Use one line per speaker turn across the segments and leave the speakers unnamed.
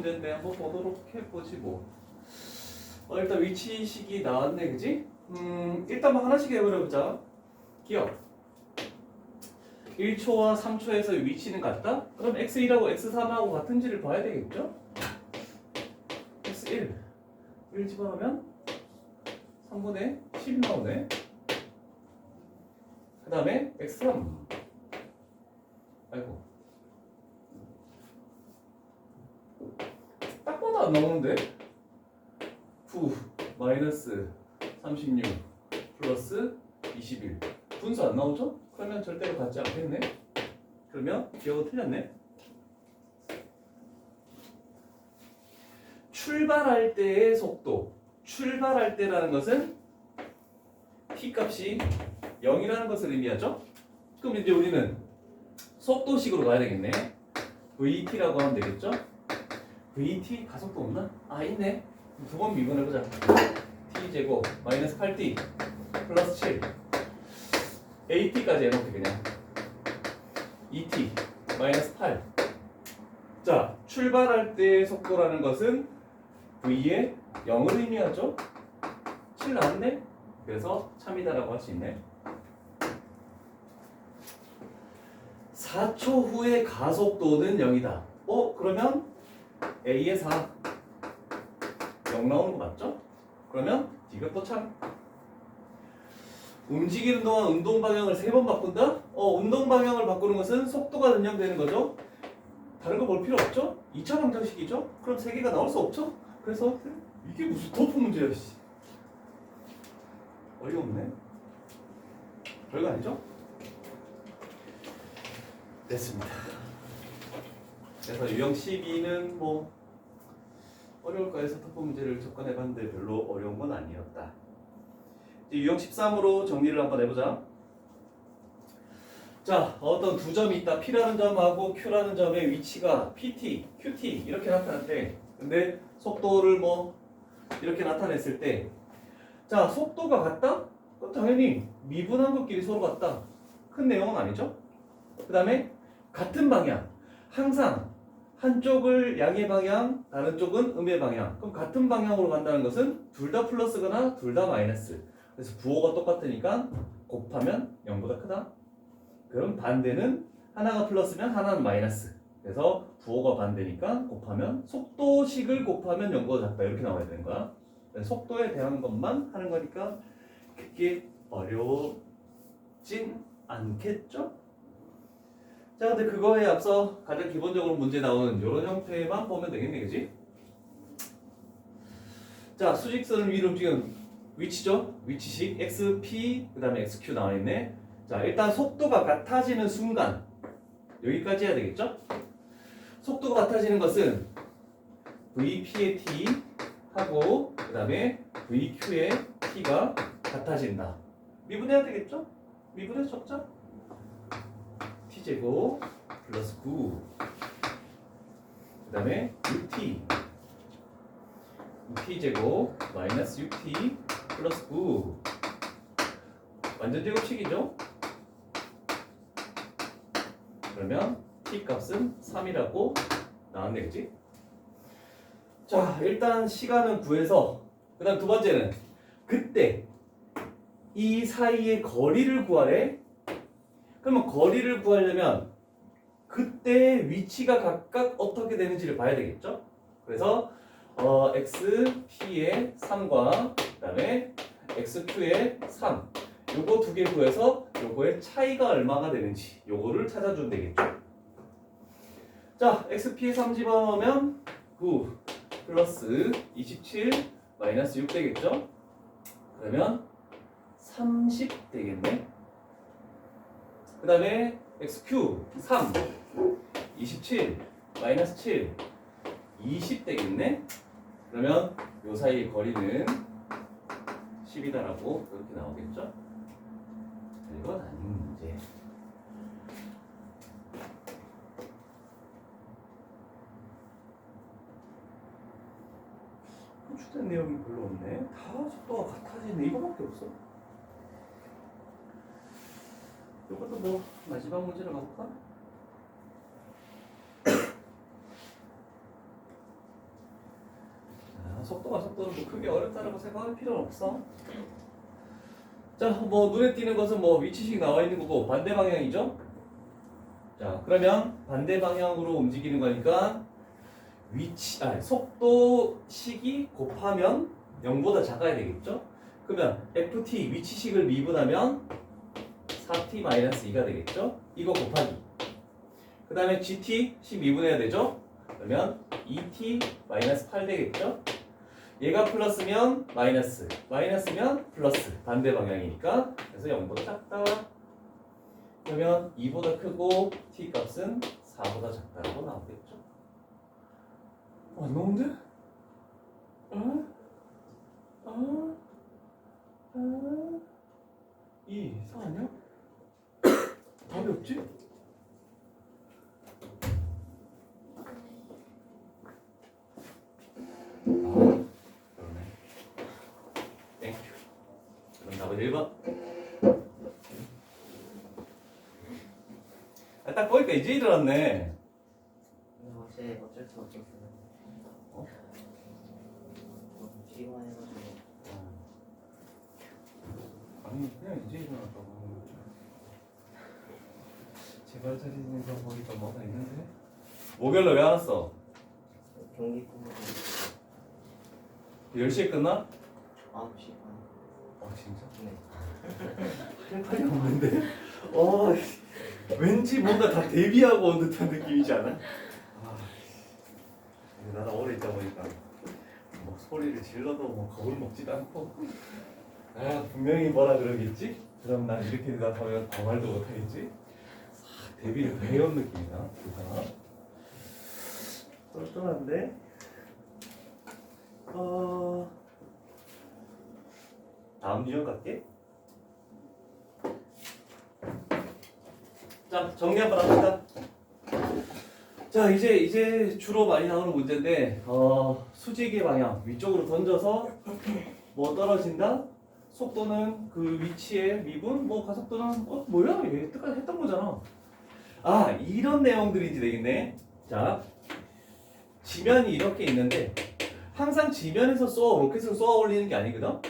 문제인데 한번 보도록 해보지 뭐. 일단 위치식이 나왔네, 그지? 일단 뭐 하나씩 해버려보자. 기억. 1초와 3초에서 위치는 같다? 그럼 x1하고 x3하고 같은지를 봐야 되겠죠? x1 1 집어넣으면 3분의 10 나오네. 그 다음에 x3 아이고 딱 봐도 안 나오는데 9 마이너스 36 플러스 21 분수 안 나오죠? 그러면 절대로 같지 않겠네. 그러면 기억은 틀렸네. 출발할 때의 속도. 출발할 때라는 것은 t 값이 0이라는 것을 의미하죠. 그럼 이제 우리는 속도식으로 가야 되겠네. vt라고 하면 되겠죠. vt 가속도 없나? 아 있네. 두 번 미분해보자. t제곱 마이너스 8t 플러스 7 at까지 해놓게 그냥 2t 마이너스 8. 자, 출발할 때의 속도라는 것은 v의 0을 의미하죠. 7 나왔네. 그래서 참이다라고 할 수 있네. 4초 후의 가속도는 0이다. 그러면 a의 4 0 나오는 거 맞죠? 그러면 이것도 참. 움직이는 동안 운동 방향을 3번 바꾼다? 운동 방향을 바꾸는 것은 속도가 변경되는 거죠. 다른 거 볼 필요 없죠? 2차 방정식이죠? 그럼 3개가 나올 수 없죠? 그래서 이게 무슨 토프 문제야, 씨. 어이없네. 별거 아니죠? 됐습니다. 그래서 유형 12는 뭐 어려울까 해서 토프 문제를 접근해봤는데 별로 어려운 건 아니었다. 유형 13으로 정리를 한번 해보자. 자, 어떤 두 점이 있다. P라는 점하고 Q라는 점의 위치가 PT, QT 이렇게 나타났대. 근데 속도를 뭐 이렇게 나타냈을 때, 자, 속도가 같다? 그럼 당연히 미분한 것끼리 서로 같다. 큰 내용은 아니죠. 그 다음에 같은 방향. 항상 한쪽을 양의 방향, 다른 쪽은 음의 방향. 그럼 같은 방향으로 간다는 것은 둘 다 플러스거나 둘 다 마이너스. 그래서 부호가 똑같으니까 곱하면 0보다 크다. 그럼 반대는 하나가 플러스면 하나는 마이너스. 그래서 부호가 반대니까 곱하면 속도식을 곱하면 0보다 작다. 이렇게 나와야 되는 거야. 속도에 대한 것만 하는 거니까 그게 어려워진 않겠죠? 자, 근데 그거에 앞서 가장 기본적으로 문제 나오는 이런 형태만 보면 되겠네, 그지? 자, 수직선을 위로 움직이는 위치죠? 위치식 xp 그 다음에 xq 나와 있네. 자, 일단 속도가 같아지는 순간 여기까지 해야 되겠죠? 속도가 같아지는 것은 vp의 t 하고 그 다음에 vq의 t가 같아진다. 미분해야 되겠죠? 미분해서 적자. t제곱 플러스 9 그 다음에 6t t제곱 마이너스 6t 플러스 9 완전 제곱식이죠? 그러면 t 값은 3이라고 나왔네, 그치? 자, 일단 시간은 구해서 그 다음 두 번째는 그때 이 사이의 거리를 구하래. 그러면 거리를 구하려면 그때 위치가 각각 어떻게 되는지를 봐야 되겠죠? 그래서 xp의 3과 그 다음에 xq의 3 요거 두 개 구해서 요거의 차이가 얼마가 되는지 요거를 찾아주면 되겠죠? 자, xp의 3 집어넣으면 9 플러스 27 마이너스 6 되겠죠? 그러면 30 되겠네. 그 다음에 xq 3 27 마이너스 7 20 되겠네. 그러면 요 사이의 거리는 10이다라고 이렇게 나오겠죠? 이건 아닌 문제. 추된 내용이 별로 없네. 다 속도가 같아지네. 이거밖에 없어. 이것도 뭐 마지막 문제로 가볼까? 속도는 뭐 크게 어렵다라고 생각할 필요는 없어. 자, 뭐 눈에 띄는 것은 뭐 위치식 나와 있는 거고 반대 방향이죠. 자, 그러면 반대 방향으로 움직이는 거니까 속도식이 곱하면 0보다 작아야 되겠죠? 그러면 ft 위치식을 미분하면 4t-2가 되겠죠? 이거 곱하기. 그 다음에 gt식 미분해야 되죠? 그러면 2t-8 되겠죠? 얘가 플러스면 마이너스, 마이너스면 플러스, 반대 방향이니까. 그래서 0보다 작다. 그러면 2보다 크고 t 값은 4보다 작다고 나오겠죠? 안 나오는데? 이 4 아니야? 답이 없지? 그러네. 땡큐. 그럼 답은 1번. 딱 보니까 이제 일어났네.
어제 어쩔 수 없었어요.
어?
피곤해가지고.
아니 그냥 이제 일어났다고. 제발 자리에서 보니까 뭐가 있는데? 목요일날 왜 안 왔어?
경기 끝나고
10시에 끝나?
9시 반.
진짜?
네.
할 말이 없는데. 왠지 뭔가 다 대비하고 온 듯한 느낌이지 않아? 나도 오래 있다 보니까 뭐 소리를 질러도 뭐 겁을 먹지도 않고 분명히 뭐라 그러겠지? 그럼 난 이렇게 대답하면 아무 말도 못하겠지? 대비를 다 해온 느낌이다. 똘똘한데? 다음 유형 갈게. 자, 정리 한번 합시다. 자, 이제 주로 많이 나오는 문제인데, 수직의 방향 위쪽으로 던져서 뭐 떨어진다? 속도는 그 위치의 미분, 뭐 가속도는 뭐야? 얘 뜻까지 했던 거잖아. 이런 내용들인지 되겠네. 자, 지면이 이렇게 있는데 항상 지면에서 로켓을 쏘아 올리는 게 아니거든.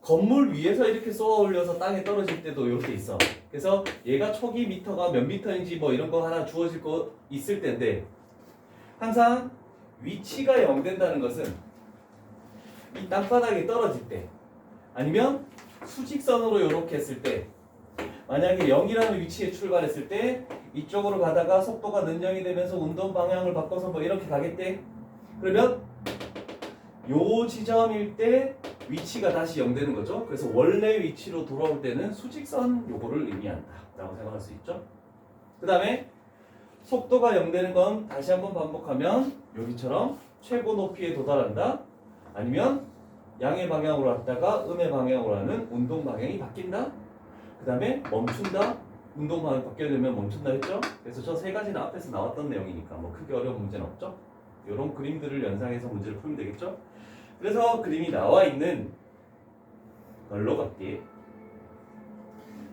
건물 위에서 이렇게 쏘아 올려서 땅에 떨어질 때도 이렇게 있어. 그래서 얘가 초기 미터가 몇 미터인지 뭐 이런 거 하나 주어질 거 있을 텐데, 항상 위치가 0 된다는 것은 이 땅바닥에 떨어질 때 아니면 수직선으로 이렇게 했을 때, 만약에 0이라는 위치에 출발했을 때 이쪽으로 가다가 속도가 는 0이 되면서 운동 방향을 바꿔서 뭐 이렇게 가겠대. 그러면 요 지점일 때 위치가 다시 0 되는 거죠. 그래서 원래 위치로 돌아올 때는 수직선 요거를 의미한다 라고 생각할 수 있죠. 그 다음에 속도가 0 되는 건 다시 한번 반복하면 여기처럼 최고 높이에 도달한다, 아니면 양의 방향으로 왔다가 음의 방향으로 하는 운동 방향이 바뀐다. 그 다음에 멈춘다, 운동 방향이 바뀌게 되면 멈춘다 했죠. 그래서 저 세 가지는 앞에서 나왔던 내용이니까 뭐 크게 어려운 문제는 없죠. 이런 그림들을 연상해서 문제를 풀면 되겠죠. 그래서 그림이 나와 있는 걸로 갈게.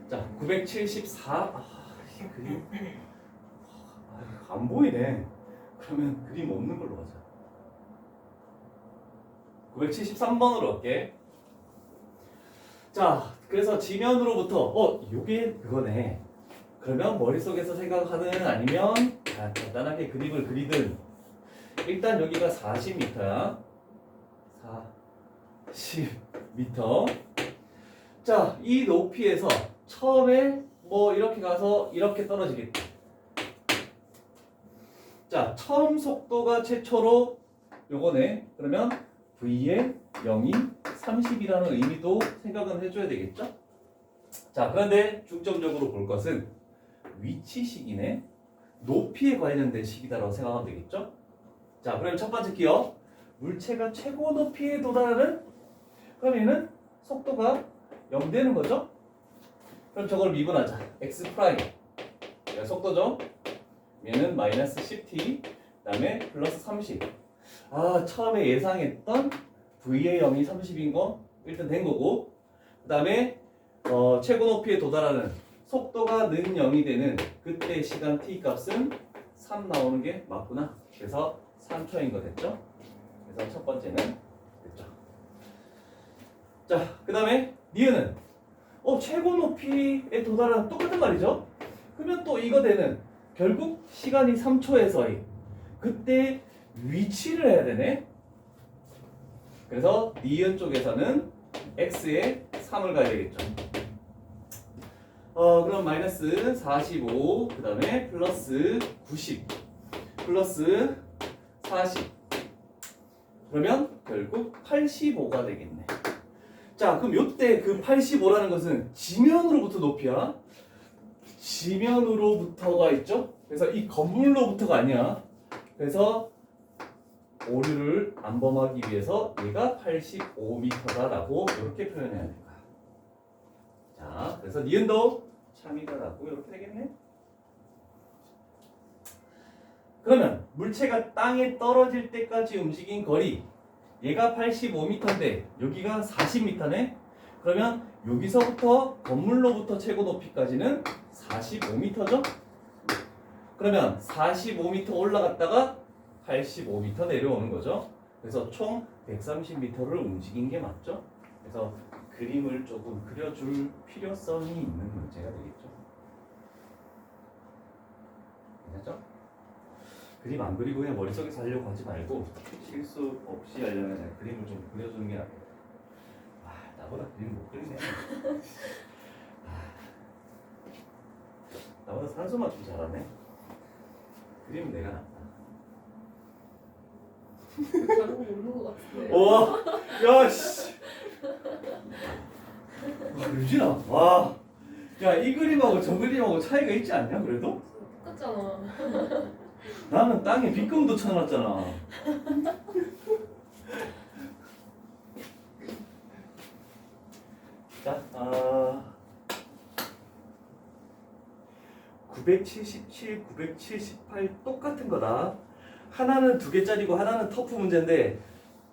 자, 974. 이 그림 안 보이네. 그러면 그림 없는 걸로 가자. 973번으로 갈게. 자, 그래서 지면으로부터 요게 그거네. 그러면 머릿속에서 생각하든 아니면 간단하게 그림을 그리든, 일단 여기가 40m야. 40m. 자, 이 높이에서 처음에 뭐 이렇게 가서 이렇게 떨어지겠다. 자, 처음 속도가 최초로 요거네. 그러면 V의 0이 30이라는 의미도 생각은 해줘야 되겠죠? 자, 그런데 중점적으로 볼 것은 위치식이네. 높이에 관련된 식이다라고 생각하면 되겠죠? 자, 그럼 첫 번째 기억. 물체가 최고 높이에 도달하는? 그럼 얘는 속도가 0 되는 거죠? 그럼 저걸 미분하자. x 프라임. 얘가 속도죠? 얘는 마이너스 10t. 그 다음에 플러스 30. 처음에 예상했던 V의 0이 30인 거 일단 된 거고, 그 다음에 최고 높이에 도달하는 속도가 는 0이 되는 그때 시간 t 값은 3 나오는 게 맞구나. 그래서 3초인 거 됐죠? 그래서 첫 번째는 됐죠. 자, 그 다음에 니은은 최고 높이에 도달한 똑같은 말이죠. 그러면 또 이거 되는 결국 시간이 3초에서의 그때 위치를 해야 되네. 그래서 니은 쪽에서는 x에 3을 가야 되겠죠. 그럼 마이너스 45, 그 다음에 플러스 90, 플러스 40. 그러면 결국 85가 되겠네. 자, 그럼 요때 그 85라는 것은 지면으로부터 높이야. 지면으로부터가 있죠? 그래서 이 건물로부터가 아니야. 그래서 오류를 안 범하기 위해서 얘가 85m다라고 이렇게 표현해야 될 거야. 자, 그래서 니은도 참이다라고 이렇게 되겠네. 그러면 물체가 땅에 떨어질 때까지 움직인 거리 얘가 85m인데 여기가 40m네. 그러면 여기서부터 건물로부터 최고 높이까지는 45m죠? 그러면 45m 올라갔다가 85m 내려오는 거죠. 그래서 총 130m를 움직인 게 맞죠? 그래서 그림을 조금 그려줄 필요성이 있는 문제가 되겠죠. 괜찮죠? 그림 안 그리고 그냥 머릿속에서 하려고 하지 말고 실수 없이 하려면 그냥 그림을 좀 그려주는 게 낫겠다. 나보다 그림 못 그리네. 나보다 산수만 좀 잘하네. 그림은 내가 낫다.
다른 거 모르는 것 같은데.
와, 야, 씨. 유진아, 와. 야, 이 그림하고 저 그림하고 차이가 있지 않냐, 그래도?
똑같잖아.
나는 땅에 빗금도 쳐놨잖아. 자, 977, 978 똑같은 거다. 하나는 2개짜리고 하나는 터프 문제인데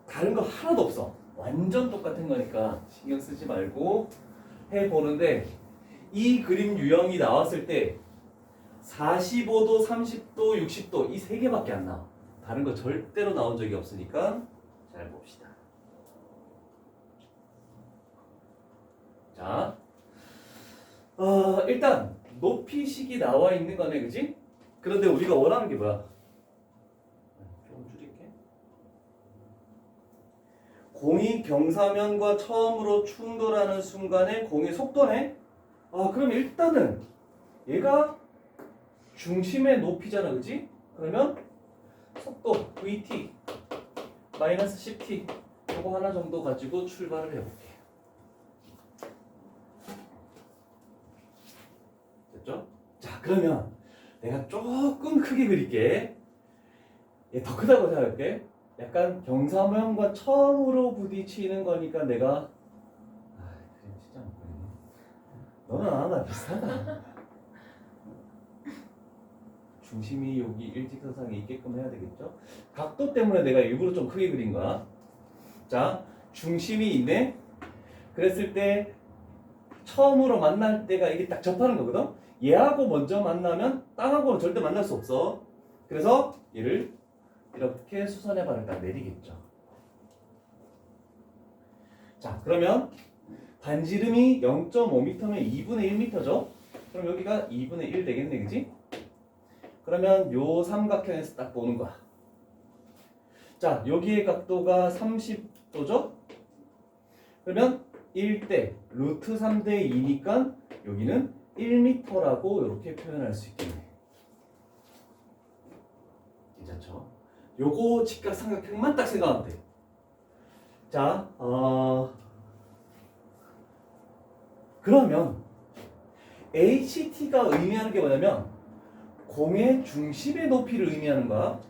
다른 거 하나도 없어. 완전 똑같은 거니까 신경 쓰지 말고 해보는데 이 그림 유형이 나왔을 때 45도, 30도, 60도 이 3개밖에 안 나와. 다른 거 절대로 나온 적이 없으니까 잘 봅시다. 자, 일단 높이식이 나와 있는 거네, 그지? 그런데 우리가 원하는 게 뭐야? 좀 줄일게. 공이 경사면과 처음으로 충돌하는 순간의 공의 속도네? 그럼 일단은 얘가 중심의 높이잖아, 그지? 그러면 속도 vt 마이너스 10t 요거 하나 정도 가지고 출발을 해볼게. 됐죠? 자, 그러면 내가 조금 크게 그릴게. 얘 더 크다고 생각할게. 약간 경사면과 처음으로 부딪히는 거니까 내가 그림 진짜 못 그리네. 너는 나랑 비슷하다. 중심이 여기 일직선상에 있게끔 해야 되겠죠? 각도 때문에 내가 일부러 좀 크게 그린 거야. 자, 중심이 있네. 그랬을 때 처음으로 만날 때가 이게 딱 접하는 거거든. 얘하고 먼저 만나면 땅하고는 절대 만날 수 없어. 그래서 얘를 이렇게 수선의 발을 딱 내리겠죠. 자, 그러면 반지름이 0.5m면 2분의 1m죠. 그럼 여기가 2분의 1 되겠네, 그지? 그러면 요 삼각형에서 딱 보는 거야. 자, 여기의 각도가 30도죠? 그러면 1대 루트 3대 2니까 여기는 1m라고 이렇게 표현할 수 있겠네. 괜찮죠? 요거 직각삼각형만 딱 생각하면 돼. 자, 그러면 HT가 의미하는 게 뭐냐면 공의 중심의 높이를 의미하는 거야.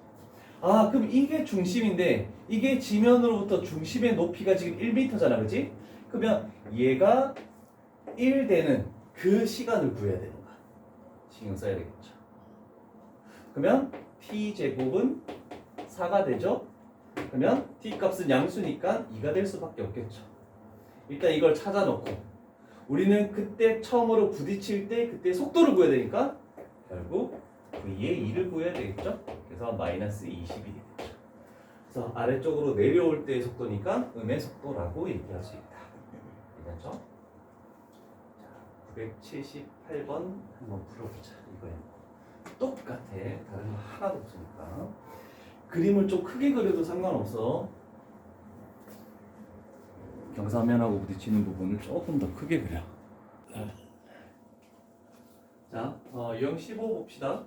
그럼 이게 중심인데 이게 지면으로부터 중심의 높이가 지금 1m잖아, 그렇지? 그러면 얘가 1 되는 그 시간을 구해야 되는 거야. 신경 써야 되겠죠. 그러면 t제곱은 4가 되죠? 그러면 t 값은 양수니까 2가 될 수밖에 없겠죠. 일단 이걸 찾아놓고 우리는 그때 처음으로 부딪힐 때 그때 속도를 구해야 되니까 결국 v의 2를 구해야 되겠죠? 그래서 마이너스 20이 되겠죠. 그래서 아래쪽으로 내려올 때의 속도니까 음의 속도라고 얘기할 수 있다. 괜찮죠? 자, 978번 한번 풀어보자. 이거야. 똑같아. 다른 거 하나도 없으니까. 그림을 좀 크게 그려도 상관없어. 경사면하고 부딪히는 부분을 조금 더 크게 그려. 자, 유형 15 봅시다.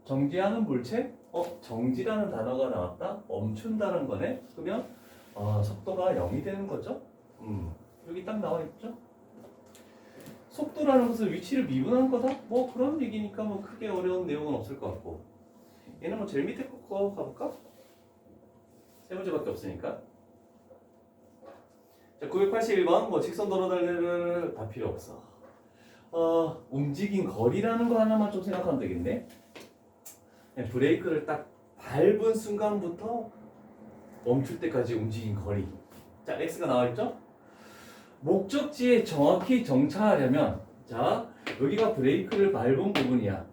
정지하는 물체? 정지라는 단어가 나왔다. 멈춘다는 거네. 그러면 속도가 0이 되는 거죠. 여기 딱 나와 있죠. 속도라는 것은 위치를 미분한 거다. 뭐 그런 얘기니까 뭐 크게 어려운 내용은 없을 것 같고. 얘는 뭐 제일 밑에 거 가볼까? 세 문제밖에 없으니까. 자, 981번 뭐 직선도로 달리를 다 필요 없어. 움직인 거리라는 거 하나만 좀 생각하면 되겠네. 브레이크를 딱 밟은 순간부터 멈출 때까지 움직인 거리. 자, X가 나와 있죠? 목적지에 정확히 정차하려면, 자, 여기가 브레이크를 밟은 부분이야.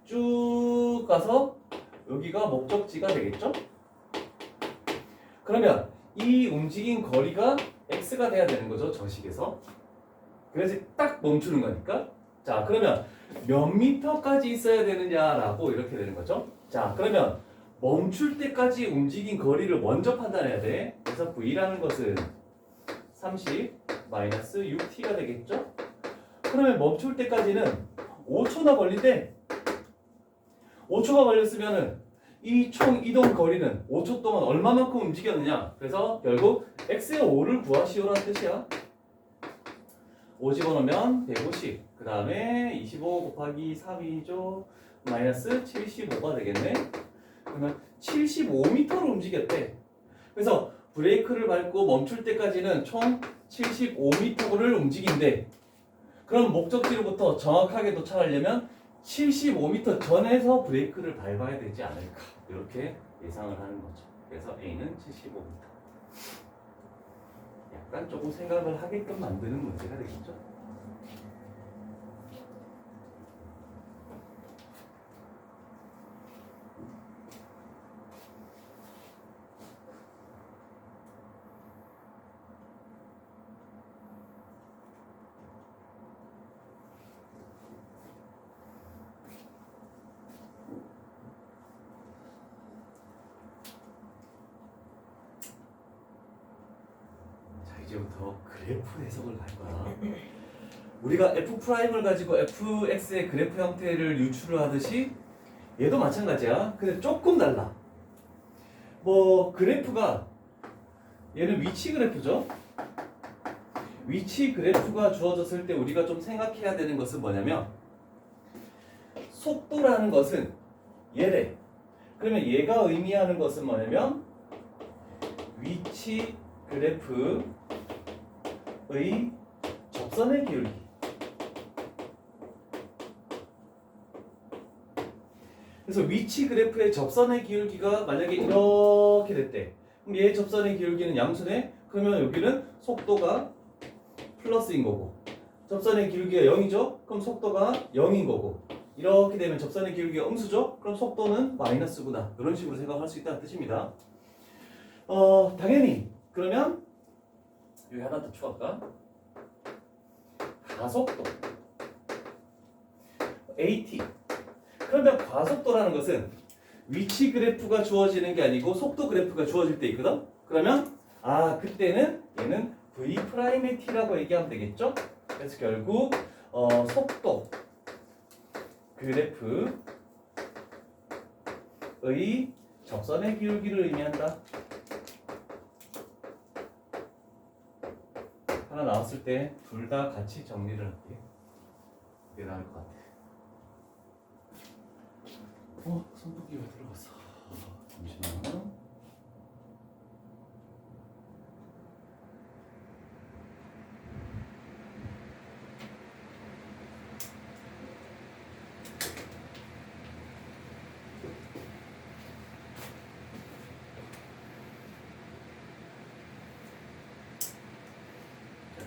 쭉 가서 여기가 목적지가 되겠죠? 그러면 이 움직인 거리가 X가 돼야 되는 거죠, 저식에서. 그래서 딱 멈추는 거니까. 자, 그러면 몇 미터까지 있어야 되느냐라고 이렇게 되는 거죠. 자, 그러면 멈출 때까지 움직인 거리를 먼저 판단해야 돼. 그래서 V라는 것은 30 마이너스 6T가 되겠죠. 그러면 멈출 때까지는 5초나 걸린대. 5초가 걸렸으면은 이 총 이동 거리는 5초 동안 얼마만큼 움직였느냐. 그래서 결국 X의 5를 구하시오라는 뜻이야. 5 집어넣으면 150. 그 다음에 25 곱하기 3이죠. 마이너스 75가 되겠네. 그러면 75m로 움직였대. 그래서 브레이크를 밟고 멈출 때까지는 총 75m를 움직인대. 그럼 목적지로부터 정확하게 도착하려면 75m 전에서 브레이크를 밟아야 되지 않을까. 이렇게 예상을 하는 거죠. 그래서 A는 75m. 약간 조금 생각을 하게끔 만드는 문제가 되겠죠. 이제부터 그래프 해석을 갈 거야. 우리가 F'을 가지고 fx의 그래프 형태를 유출을 하듯이 얘도 마찬가지야. 근데 조금 달라. 뭐 그래프가 얘는 위치 그래프죠. 위치 그래프가 주어졌을 때 우리가 좀 생각해야 되는 것은 뭐냐면 속도라는 것은 얘래. 그러면 얘가 의미하는 것은 뭐냐면 위치 그래프의 접선의 기울기. 그래서 위치 그래프의 접선의 기울기가 만약에 이렇게 됐대. 그럼 얘의 접선의 기울기는 양수네. 그러면 여기는 속도가 플러스인 거고 접선의 기울기가 0이죠. 그럼 속도가 0인 거고 이렇게 되면 접선의 기울기가 음수죠. 그럼 속도는 마이너스구나. 이런 식으로 생각할 수 있다는 뜻입니다. 당연히 그러면 여기 하나 더 추가할까? 가속도 AT. 그러면 가속도라는 것은 위치 그래프가 주어지는 게 아니고 속도 그래프가 주어질 때 있거든. 그러면 그때는 얘는 V'의 T라고 얘기하면 되겠죠. 그래서 결국 속도 그래프의 접선의 기울기를 의미한다. 하나 나왔을 때 둘 다 같이 정리를 할게. 이게 나을 것 같아. 선풍기 왜 들어갔어? 잠시만.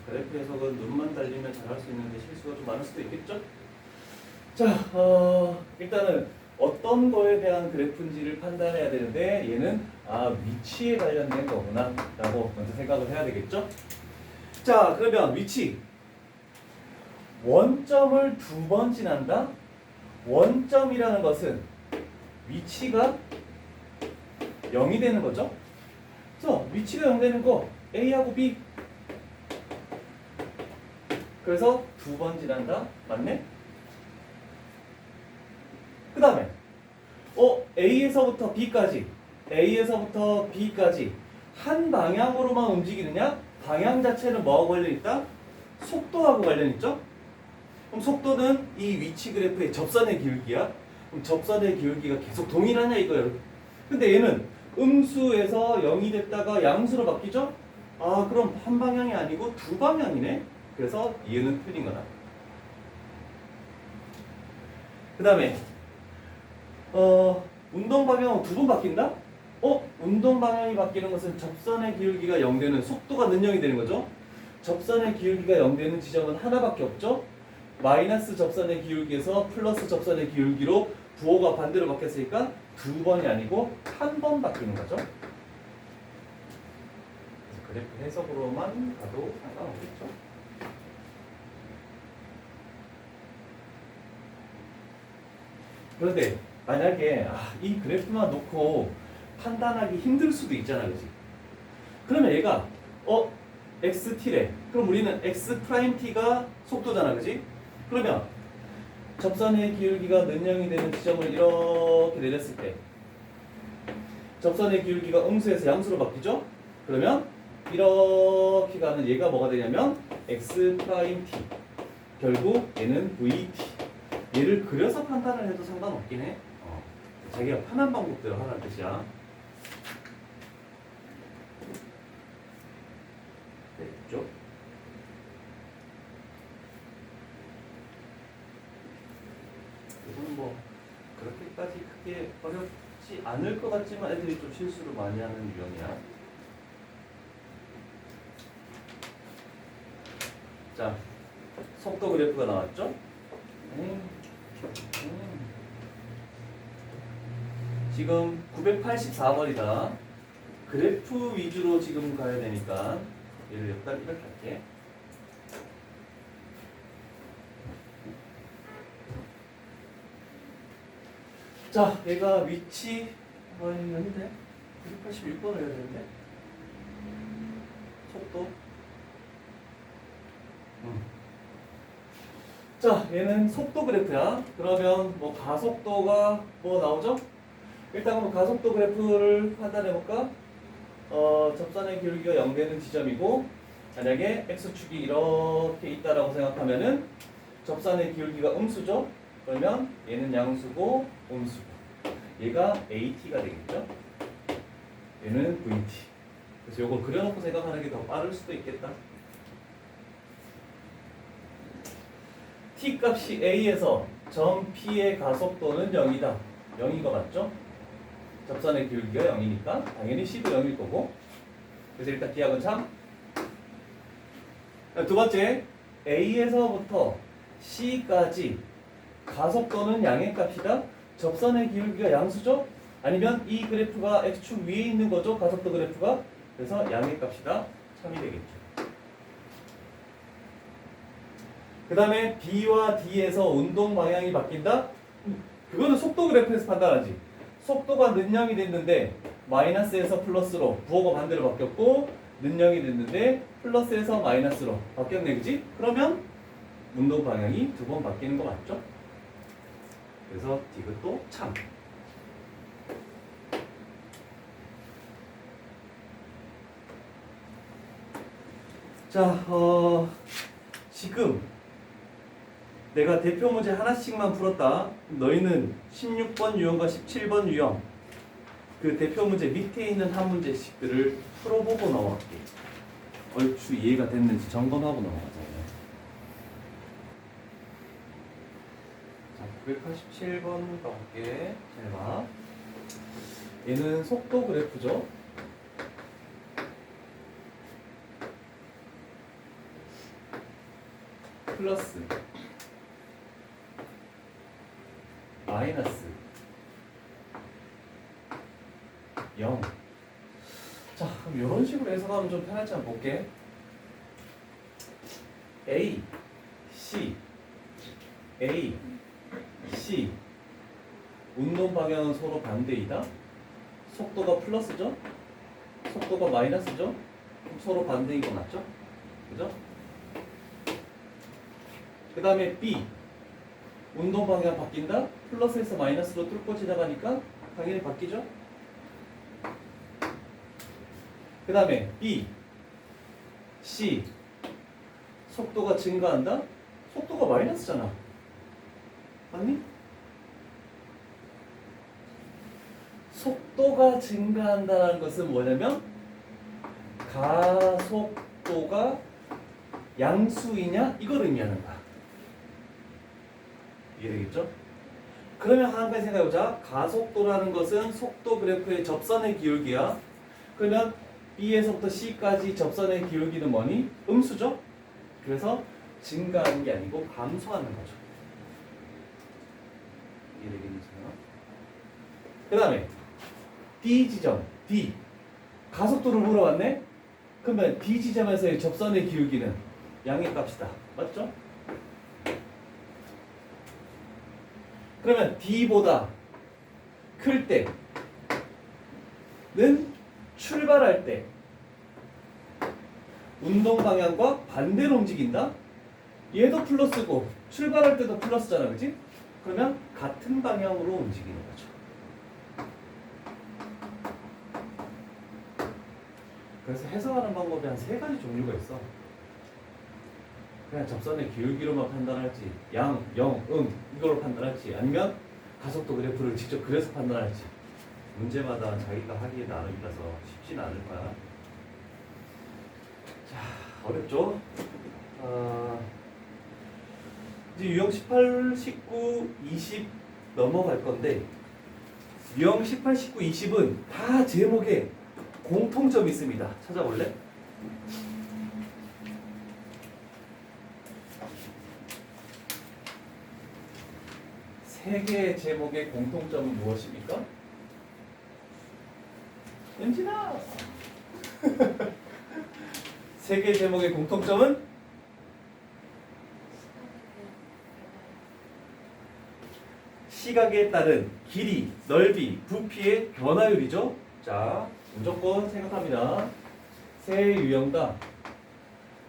그래프 해석은 눈만 달리면 잘할 수 있는데 실수가 좀 많을 수도 있겠죠? 자, 일단은 어떤 거에 대한 그래프인지를 판단해야 되는데 얘는 위치에 관련된 거구나 라고 먼저 생각을 해야 되겠죠? 자, 그러면 위치. 원점을 2번 지난다? 원점이라는 것은 위치가 0이 되는 거죠? 그래서 위치가 0 되는 거 A하고 B. 그래서 2번 지난다? 맞네? 그 다음에 A에서부터 B까지 한 방향으로만 움직이느냐? 방향 자체는 뭐하고 관련있다? 속도하고 관련있죠? 그럼 속도는 이 위치 그래프의 접선의 기울기야. 그럼 접선의 기울기가 계속 동일하냐 이거예요. 근데 얘는 음수에서 0이 됐다가 양수로 바뀌죠? 그럼 한 방향이 아니고 2방향이네. 그래서 얘는 틀린 거다. 그 다음에 운동 방향은 2번 바뀐다? 운동 방향이 바뀌는 것은 접선의 기울기가 0 되는 속도가 는 0이 되는 거죠. 접선의 기울기가 0 되는 지점은 하나밖에 없죠. 마이너스 접선의 기울기에서 플러스 접선의 기울기로 부호가 반대로 바뀌었으니까 2번이 아니고 1번 바뀌는 거죠. 그래프 해석으로만 가도 상관없겠죠. 그런데 만약에 이 그래프만 놓고 판단하기 힘들 수도 있잖아, 그지? 그러면 얘가 xt래. 그럼 우리는 x't가 속도잖아, 그지? 그러면 접선의 기울기가 는 0이 되는 지점을 이렇게 내렸을 때 접선의 기울기가 음수에서 양수로 바뀌죠? 그러면 이렇게 가는 얘가 뭐가 되냐면 x't. 결국 얘는 vt. 얘를 그려서 판단을 해도 상관없긴 해. 자기가 편한 방법대로 하라는 뜻이야. 됐죠? 이건 뭐 그렇게까지 크게 어렵지 않을 것 같지만 애들이 좀 실수를 많이 하는 유형이야. 자, 속도 그래프가 나왔죠? 지금 984번이다. 그래프 위주로 지금 가야 되니까 얘를 일단 이렇게 할게. 자, 얘가 위치 아닌데 986번을 해야 되는데 속도. 자, 얘는 속도 그래프야. 그러면 뭐 가속도가 뭐 나오죠? 일단 그럼 가속도 그래프를 판단해 볼까? 접선의 기울기가 0 되는 지점이고, 만약에 x축이 이렇게 있다라고 생각하면은 접선의 기울기가 음수죠? 그러면 얘는 양수고 음수고, 얘가 at가 되겠죠? 얘는 vt. 그래서 이걸 그려놓고 생각하는 게 더 빠를 수도 있겠다. t 값이 a에서 점 p의 가속도는 0이다. 0인 거 맞죠? 접선의 기울기가 0이니까 당연히 c도 0일 거고. 그래서 일단 기하근 참. 두 번째, a에서부터 c까지 가속도는 양의 값이다. 접선의 기울기가 양수죠? 아니면 이 그래프가 x축 위에 있는 거죠? 가속도 그래프가. 그래서 양의 값이다. 참이 되겠죠. 그 다음에 B와 D에서 운동 방향이 바뀐다? 그거는 속도 그래프에서 판단하지. 속도가 는 0이 됐는데 마이너스에서 플러스로 부호가 반대로 바뀌었고, 는 0이 됐는데 플러스에서 마이너스로 바뀌었네, 그지? 그러면 운동 방향이 2번 바뀌는 거 맞죠? 그래서 이것도 참. 자, 지금 내가 대표 문제 하나씩만 풀었다. 너희는 16번 유형과 17번 유형 그 대표 문제 밑에 있는 한 문제씩들을 풀어보고 넘어갈게. 얼추 이해가 됐는지 점검하고 넘어가자. 자, 987번 가볼게. 잘 봐. 얘는 속도 그래프죠. 플러스 마이너스 0. 자, 그럼 이런 식으로 해석하면 좀 편할지 한번 볼게. A, C, A, C. 운동 방향은 서로 반대이다. 속도가 플러스죠? 속도가 마이너스죠? 그럼 서로 반대인 거 맞죠? 그죠? 그 다음에 B. 운동 방향 바뀐다? 플러스에서 마이너스로 뚫고 지나가니까 당연히 바뀌죠? 그 다음에 B, C. 속도가 증가한다? 속도가 마이너스잖아. 맞니? 속도가 증가한다는 것은 뭐냐면 가속도가 양수이냐? 이걸 의미하는 거야. 이해되겠죠? 그러면 한 가지 생각해보자. 가속도라는 것은 속도 그래프의 접선의 기울기야. 그러면 B에서부터 C까지 접선의 기울기는 뭐니? 음수죠? 그래서 증가하는 게 아니고 감소하는 거죠. 이해되겠죠? 그 다음에 D 지점, D. 가속도를 물어봤네? 그러면 D 지점에서의 접선의 기울기는 양의 값이다. 맞죠? 그러면 D보다 클 때는 출발할 때 운동 방향과 반대로 움직인다? 얘도 플러스고 출발할 때도 플러스잖아, 그치? 그러면 같은 방향으로 움직이는 거죠. 그래서 해석하는 방법이 한 3가지 종류가 있어. 그냥 접선의 기울기로만 판단할지, 양, 영, 이걸로 판단할지, 아니면 가속도 그래프를 직접 그려서 판단할지. 문제마다 자기가 하기에 나름이라서 쉽진 않을 거야. 자, 어렵죠? 이제 유형 18, 19, 20 넘어갈 건데, 유형 18, 19, 20은 다 제목에 공통점이 있습니다. 찾아볼래? 세 개의 제목의 공통점은 무엇입니까? 은진아! 세 개의 제목의 공통점은 시각에 따른 길이, 넓이, 부피의 변화율이죠. 자, 무조건 생각합니다. 세 유형다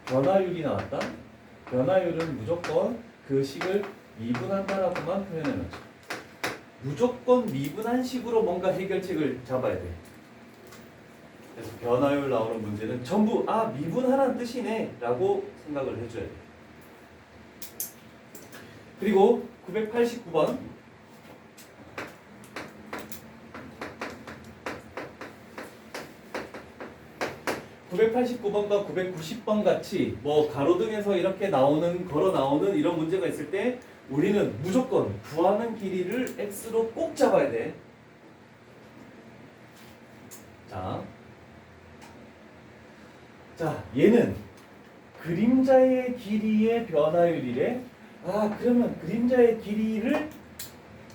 변화율이 나왔다. 변화율은 무조건 그 식을 미분한다라고만 표현해놓죠. 무조건 미분한 식으로 뭔가 해결책을 잡아야 돼. 그래서 변화율 나오는 문제는 전부 미분하라는 뜻이네 라고 생각을 해줘야 돼. 그리고 989번 989번과 990번 같이 뭐 가로등에서 이렇게 걸어 나오는 이런 문제가 있을 때 우리는 무조건 구하는 길이를 x로 꼭 잡아야 돼. 자, 얘는 그림자의 길이의 변화율이래. 그러면 그림자의 길이를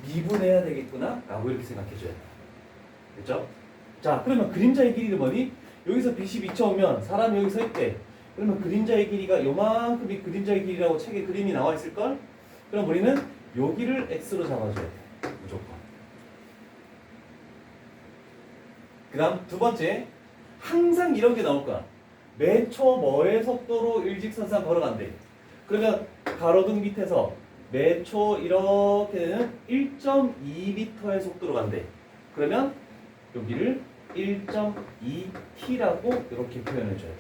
미분해야 되겠구나 라고 이렇게 생각해 줘야 돼. 됐죠? 자, 그러면 그림자의 길이는 뭐니? 여기서 빛이 비춰오면 사람이 여기 서 있대. 그러면 그림자의 길이가 요만큼이 그림자의 길이라고 책에 그림이 나와 있을걸? 그럼 우리는 여기를 x로 잡아줘야 돼. 무조건. 그 다음 두 번째, 항상 이런 게 나올 거야. 매초 뭐의 속도로 일직선상 걸어간대. 그러면 가로등 밑에서 매초 이렇게 되는 1.2m의 속도로 간대. 그러면 여기를 1.2t라고 이렇게 표현해줘야 돼.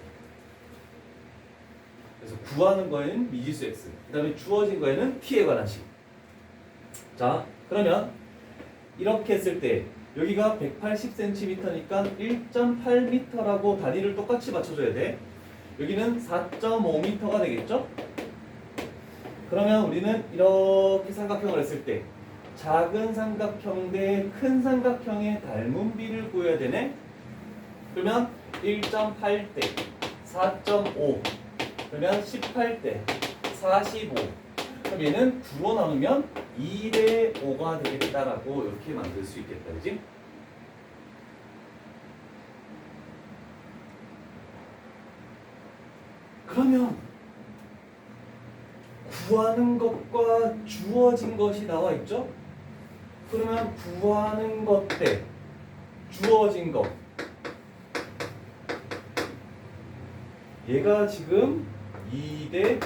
그래서 구하는 거에는 미지수 x, 그 다음에 주어진 거에는 t에 관한 식. 자, 그러면 이렇게 했을 때 여기가 180cm니까 1.8m라고 단위를 똑같이 맞춰줘야 돼. 여기는 4.5m가 되겠죠? 그러면 우리는 이렇게 삼각형을 했을 때 작은 삼각형 대 큰 삼각형의 닮은 비를 구해야 되네. 그러면 1.8대 4.5 그러면 18대 45. 그럼 얘는 9로 나누면 2대 5가 되겠다라고 이렇게 만들 수 있겠다, 그지? 그러면 구하는 것과 주어진 것이 나와 있죠? 그러면 구하는 것 대 주어진 것, 얘가 지금 2대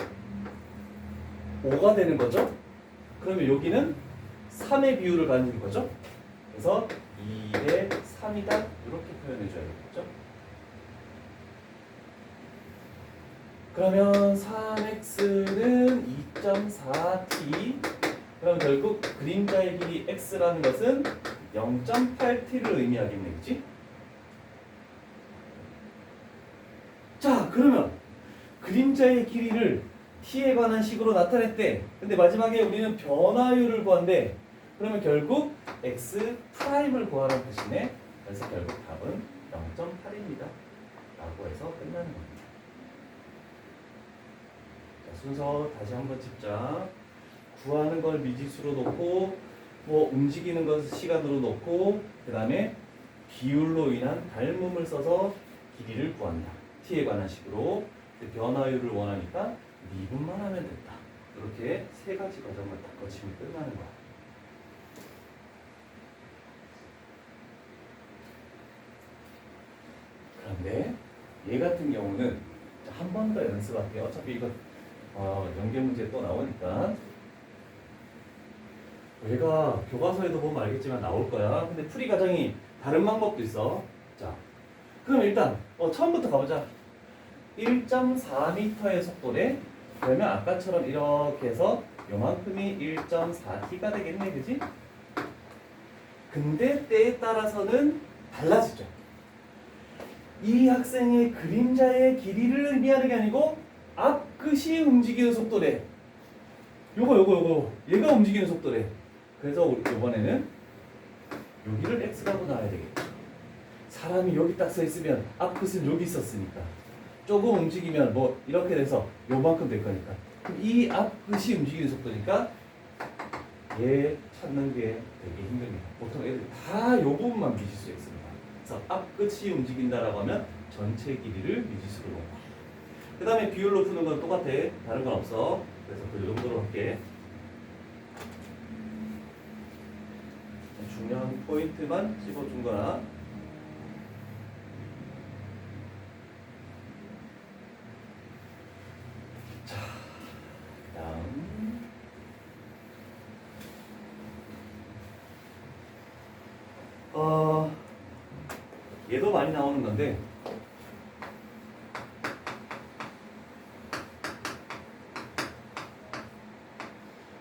5가 되는 거죠? 그러면 여기는 3의 비율을 가진 거죠? 그래서 2대 3이다 이렇게 표현해 줘야겠죠? 그러면 3x는 2.4t, 그럼 결국 그림자의 길이 x라는 것은 0.8t를 의미하겠네, 그치? 자, 그러면 그림자의 길이를 t에 관한 식으로 나타냈대. 근데 마지막에 우리는 변화율을 구한대. 그러면 결국 x 프라임을 구하라는 뜻이네. 그래서 결국 답은 0.8입니다. 라고 해서 끝나는 겁니다. 자, 순서 다시 한번 짚자. 구하는 걸 미지수로 놓고, 뭐 움직이는 것 시간으로 놓고, 그 다음에 비율로 인한 닮음을 써서 길이를 구한다. t에 관한 식으로. 변화율을 원하니까 미분만 하면 됐다. 이렇게 세 가지 과정을 딱 거치면 끝나는 거야. 그런데 얘 같은 경우는 한 번 더 연습할게요. 어차피 이거 연계 문제 또 나오니까. 얘가 교과서에도 보면 알겠지만 나올 거야. 근데 풀이 과정이 다른 방법도 있어. 자, 그럼 일단 처음부터 가보자. 1.4m의 속도래. 그러면 아까처럼 이렇게 해서 요만큼이 1.4t가 되겠네, 그지? 근데 때에 따라서는 달라지죠. 이 학생의 그림자의 길이를 의미하는 게 아니고 앞끝이 움직이는 속도래. 요거 얘가 움직이는 속도래. 그래서 이번에는 여기를 x라고 놔야 되겠죠. 사람이 여기 딱 서 있으면 앞끝은 여기 있었으니까 조금 움직이면 뭐 이렇게 돼서 요만큼 될 거니까, 그럼 이 앞끝이 움직이는 속도니까 얘 찾는 게 되게 힘듭니다. 보통 애들이 다 요 부분만 미지수에 있습니다. 그래서 앞끝이 움직인다라고 하면 전체 길이를 미지수로 놓은 거야. 그 다음에 비율로 푸는 건 똑같아. 다른 건 없어. 그래서 그 정도로 할게. 중요한 포인트만 찝어준 거야. 자, 다음. 얘도 많이 나오는 건데,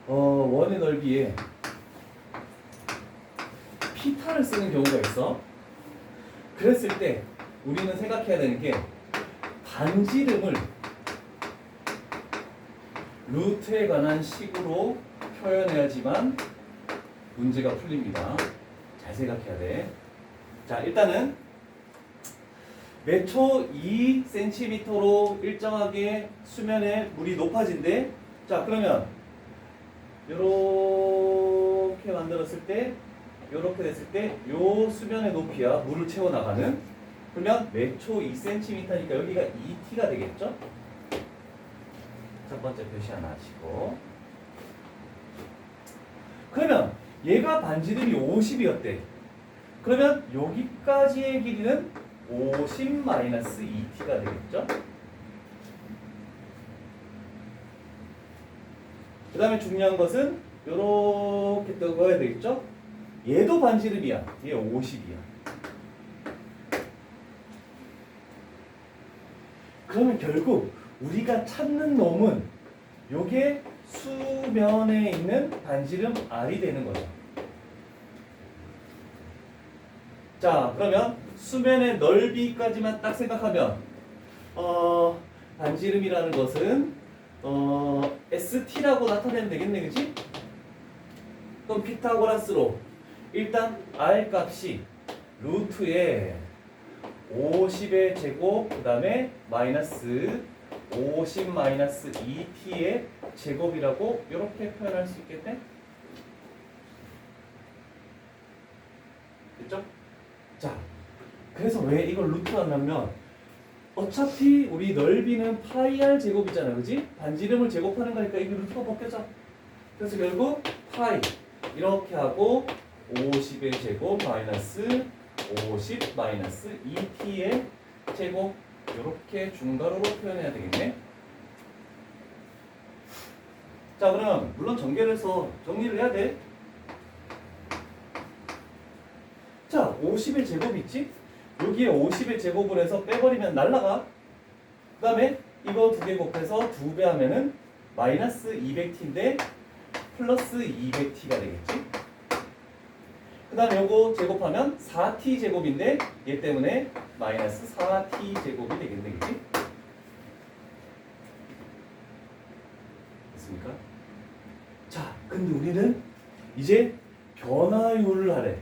원의 넓이에 피타를 쓰는 경우가 있어. 그랬을 때 우리는 생각해야 되는 게 반지름을 루트에 관한 식으로 표현해야지만 문제가 풀립니다. 잘 생각해야 돼. 자, 일단은 매초 2cm로 일정하게 수면에 물이 높아진대. 자, 그러면 이렇게 만들었을 때, 이렇게 됐을 때, 요 수면의 높이야 물을 채워 나가는. 그러면 매초 2cm니까 여기가 2t가 되겠죠? 첫 번째 표시 하나 하시고. 그러면 얘가 반지름이 50이었대. 그러면 여기까지의 길이는 50-2t가 되겠죠? 그 다음에 중요한 것은 이렇게 떠가야 되겠죠? 얘도 반지름이야. 얘 50이야. 그러면 결국 우리가 찾는 놈은 요게 수면에 있는 반지름 R이 되는 거죠. 자, 그러면 수면의 넓이까지만 딱 생각하면 반지름이라는 것은 ST라고 나타내면 되겠네, 그치? 그럼 피타고라스로 일단 R 값이 루트에 50의 제곱, 그 다음에 마이너스 50-2t의 제곱이라고 이렇게 표현할 수 있겠네? 됐죠? 자, 그래서 왜 이걸 루트로 하냐면 어차피 우리 넓이는 파이 r 제곱이잖아, 그지? 반지름을 제곱하는 거니까 이게 루트가 벗겨져. 그래서 결국 파이 이렇게 하고 50의 제곱 마이너스 50 마이너스 2t의 제곱 이렇게 중괄호로 표현해야 되겠네. 자, 그럼 물론 전개를 해서 정리를 해야 돼. 자, 50의 제곱 있지? 여기에 50의 제곱을 해서 빼버리면 날라가. 그 다음에 이거 두 개 곱해서 2배 하면은 마이너스 200t인데 플러스 200t가 되겠지? 그 다음에 요거 제곱하면 4t 제곱인데 얘 때문에 마이너스 4t 제곱이 되겠네, 그치? 됐습니까? 자, 근데 우리는 이제 변화율을 하래.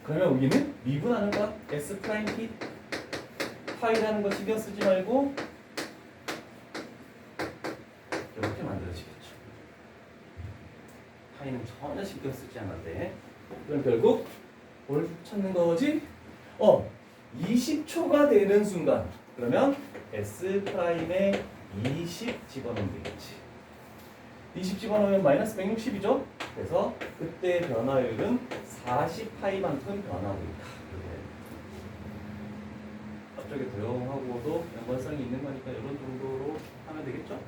그러면 우리는 미분하는 거야. S 프라임 T 파이라는 거 신경 쓰지 말고 이렇게 만들어지겠죠. 파이는 전혀 신경 쓰지 않아도 돼. 그럼 결국 뭘 찾는 거지? 20초가 되는 순간 그러면 S 프라임에 20 집어넣으면 되겠지. 20 집어넣으면 마이너스 160이죠? 그래서 그때 변화율은 40파이만큼 변하고 있다. 앞쪽에 도형하고도 연관성이 있는 거니까 이런 정도로 하면 되겠죠?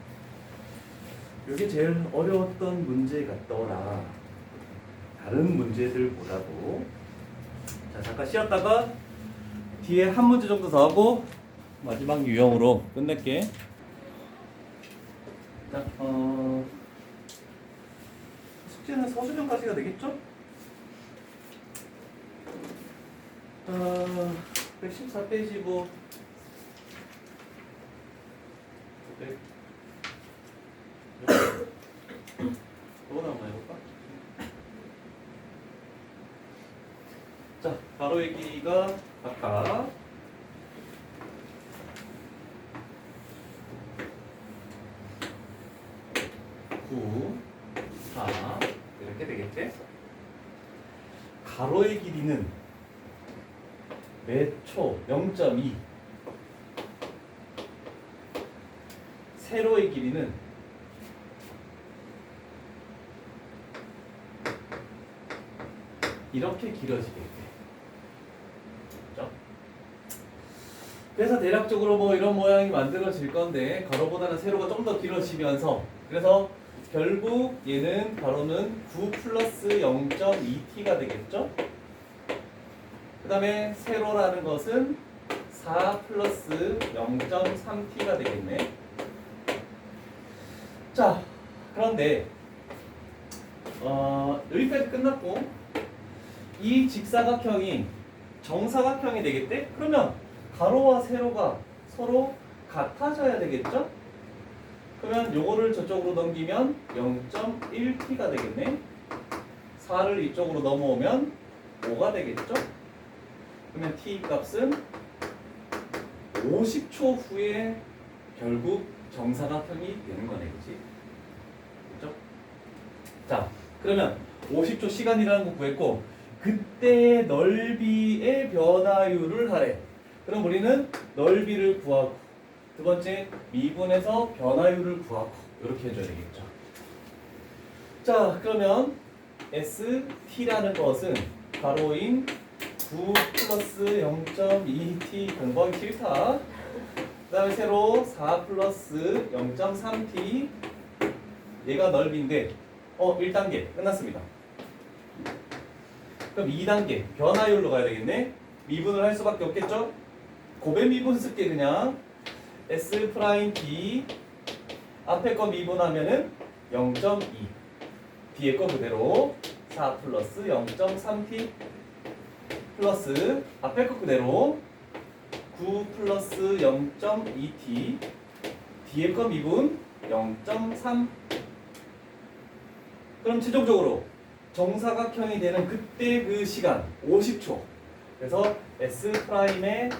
이게 제일 어려웠던 문제 같더라. 다른 문제들보다도. 자, 잠깐 쉬었다가 뒤에 한 문제 정도 더 하고 마지막 유형으로 끝낼게. 자, 숙제는 서술형까지가 되겠죠? 114페이지 뭐 뭐가 나오나 해볼까? 자, 가로의 길이가 각각 9, 4 이렇게 되겠지? 가로의 길이는 몇 초? 0.2. 세로의 길이는 이렇게 길어지겠대. 그렇죠? 그래서 대략적으로 뭐 이런 모양이 만들어질 건데 가로보다는 세로가 좀 더 길어지면서 그래서 결국 얘는 가로는 9 플러스 0.2t가 되겠죠? 그 다음에 세로라는 것은 4 플러스 0.3t가 되겠네. 자, 그런데 여기까지 끝났고 이 직사각형이 정사각형이 되겠대? 그러면 가로와 세로가 서로 같아져야 되겠죠? 그러면 요거를 저쪽으로 넘기면 0.1t가 되겠네. 4를 이쪽으로 넘어오면 5가 되겠죠? 그러면 t 값은 50초 후에 결국 정사각형이 되는 거네, 그치? 그렇죠? 자, 그러면 50초 시간이라는 거 구했고 그때 넓이의 변화율을 하래. 그럼 우리는 넓이를 구하고 두 번째 미분해서 변화율을 구하고 이렇게 해줘야 되겠죠. 자, 그러면 ST라는 것은 가로인 9 플러스 0.2t 공부하기 싫다. 그 다음에 세로 4 플러스 0.3t 얘가 넓이인데 1단계 끝났습니다. 그럼 2단계 변화율로 가야 되겠네. 미분을 할 수밖에 없겠죠. 고배 미분 쓸게 그냥 S 프라임 B 앞에 거 미분하면은 0.2 뒤에 거 그대로 4 플러스 0.3t 플러스 앞에 거 그대로 9 플러스 0.2t 뒤에 거 미분 0.3. 그럼 최종적으로 정사각형이 되는 그때 그 시간 50초. 그래서 S 프라임의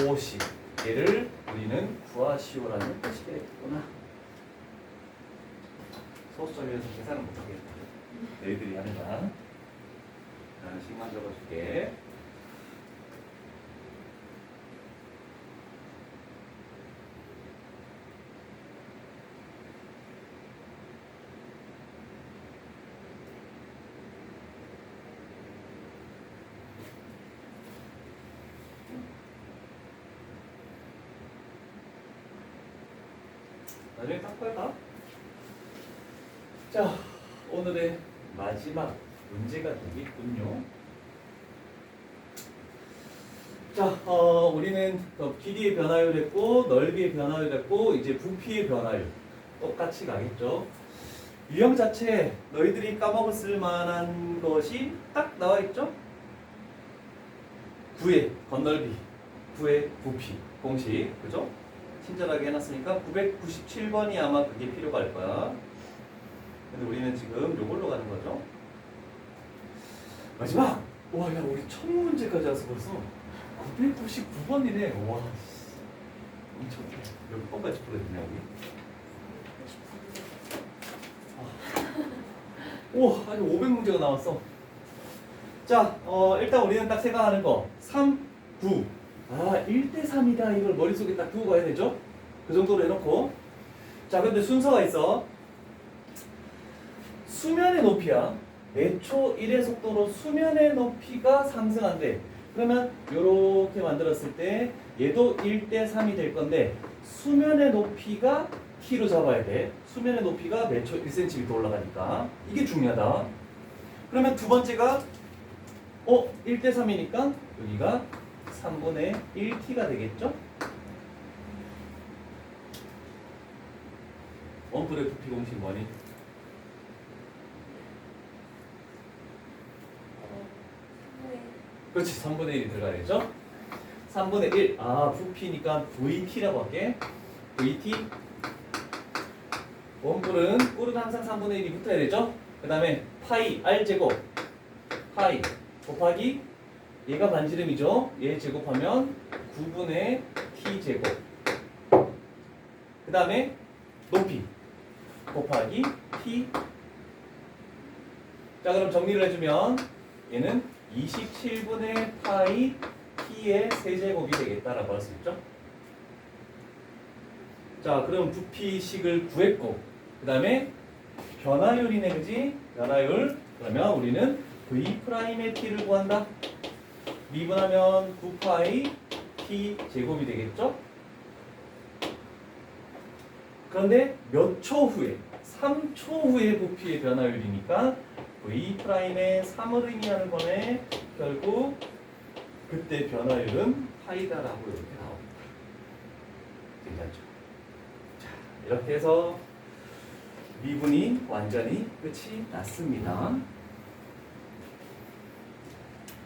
50 얘를 우리는 구하시오라는 뜻이 되겠구나. 소수점에서 계산은 못하겠다. 너희들이 하는 거야. 나는 식만 적어줄게. 나중에 딱 봐봐. 자, 오늘의 마지막 문제가 되겠군요. 자, 우리는 길이의 변화율 했고 넓이의 변화율 했고 이제 부피의 변화율 똑같이 가겠죠. 유형 자체 너희들이 까먹었을 만한 것이 딱 나와 있죠. 9의 건널비, 9의 부피 공식, 그죠? 친절하게 해놨으니까 997번이 아마 그게 필요가 할 거야. 근데 우리는 지금 요걸로 가는 거죠. 마지막! 와, 야, 우리 첫 문제까지 와서 벌써 999번이네. 와, 엄청 몇 번까지 풀어야 우리? 오, 아직 500문제가 나왔어. 자, 일단 우리는 딱 생각하는 거 3, 9. 아, 1대3이다. 이걸 머릿속에 딱 두고 가야 되죠? 그 정도로 해놓고. 자, 근데 순서가 있어. 수면의 높이야. 매초 1의 속도로 수면의 높이가 상승한대. 그러면 이렇게 만들었을 때 얘도 1대3이 될 건데 수면의 높이가 t로 잡아야 돼. 수면의 높이가 매초 1cm 올라가니까 이게 중요하다. 그러면 두 번째가 1대3이니까 여기가 3분의 1t가 되겠죠? 원뿔의 부피 공식 뭐니? 그렇지, 3분의 1이 들어가야죠. 3분의 1, 부피니까 VT라고 할게. VT. 원뿔은 항상 3분의 1이 붙어야 되죠. 그 다음에 파이, R제곱. 파이 곱하기 얘가 반지름이죠. 얘 제곱하면 9분의 T제곱. 그 다음에 높이 곱하기 T. 자, 그럼 정리를 해주면 얘는 27분의 파이 T의 세제곱이 되겠다라고 할 수 있죠. 자, 그럼 부피식을 구했고 그 다음에 변화율이네, 그지? 변화율. 그러면 우리는 V'의 T를 구한다. 미분하면 9파이 T 제곱이 되겠죠? 그런데 몇 초 후에? 3초 후에 부피의 변화율이니까 V'의 3을 의미하는 거네. 결국 그때 변화율은 파이다라고 이렇게 나옵니다. 괜찮죠? 자, 이렇게 해서 미분이 완전히 끝이 났습니다.